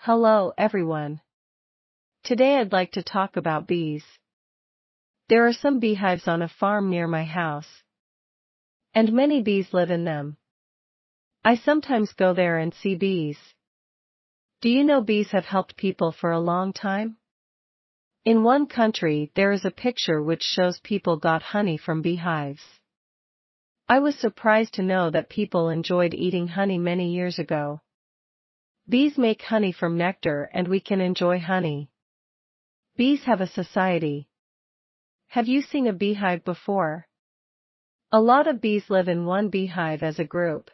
Hello everyone. Today I'd like to talk about bees. There are some beehives on a farm near my house. And many bees live in them. I sometimes go there and see bees. Do you know bees have helped people for a long time? In one country there is a picture which shows people got honey from beehives. I was surprised to know that people enjoyed eating honey many years ago. Bees make honey from nectar and we can enjoy honey. Bees have a society. Have you seen a beehive before? A lot of bees live in one beehive as a group.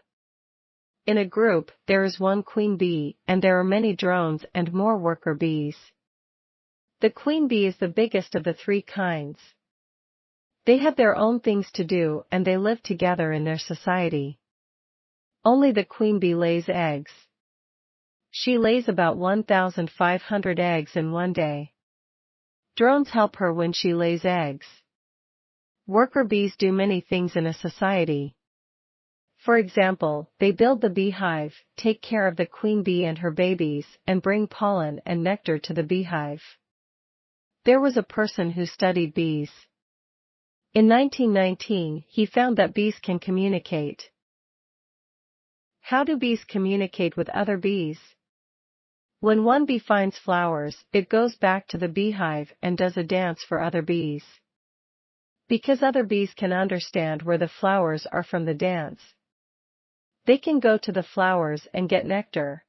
In a group, there is one queen bee, and there are many drones and more worker bees. The queen bee is the biggest of the three kinds. They have their own things to do and they live together in their society. Only the queen bee lays eggs. She lays about 1,500 eggs in one day. Drones help her when she lays eggs. Worker bees do many things in a society. For example, they build the beehive, take care of the queen bee and her babies, and bring pollen and nectar to the beehive. There was a person who studied bees. In 1919, he found that bees can communicate. How do bees communicate with other bees? When one bee finds flowers, it goes back to the beehive and does a dance for other bees. Because other bees can understand where the flowers are from the dance. They can go to the flowers and get nectar.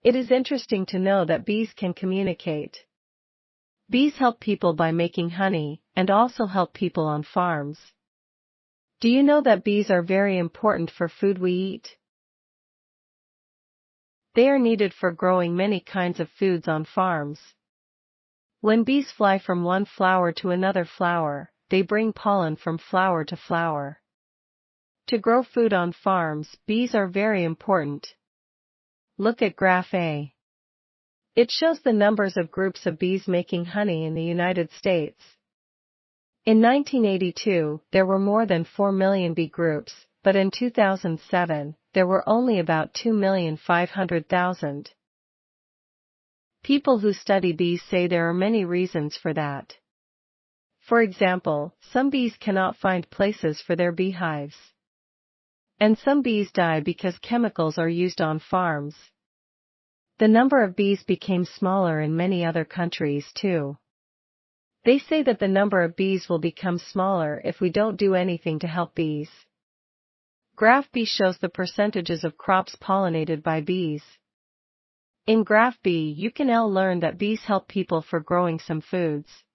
It is interesting to know that bees can communicate. Bees help people by making honey, and also help people on farms. Do you know that bees are very important for food we eat? They are needed for growing many kinds of foods on farms. When bees fly from one flower to another flower, they bring pollen from flower to flower. To grow food on farms, bees are very important. Look at Graph A. It shows the numbers of groups of bees making honey in the United States. In 1982, there were more than 4 million bee groups, but in 2007, there were only about 2,500,000. People who study bees say there are many reasons for that. For example, some bees cannot find places for their beehives. And some bees die because chemicals are used on farms. The number of bees became smaller in many other countries too. They say that the number of bees will become smaller if we don't do anything to help bees. Graph B shows the percentages of crops pollinated by bees. In Graph B, you can learn that bees help people for growing some foods.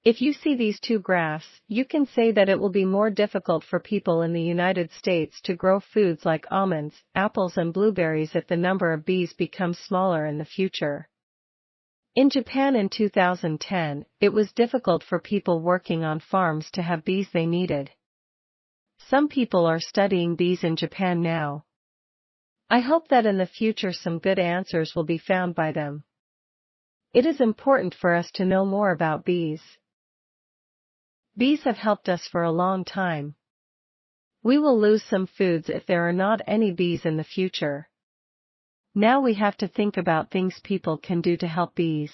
If you see these two graphs, you can say that it will be more difficult for people in the United States to grow foods like almonds, apples and blueberries if the number of bees becomes smaller in the future. In Japan in 2010, it was difficult for people working on farms to have bees they needed. Some people are studying bees in Japan now. I hope that in the future some good answers will be found by them. It is important for us to know more about bees. Bees have helped us for a long time. We will lose some foods if there are not any bees in the future. Now we have to think about things people can do to help bees.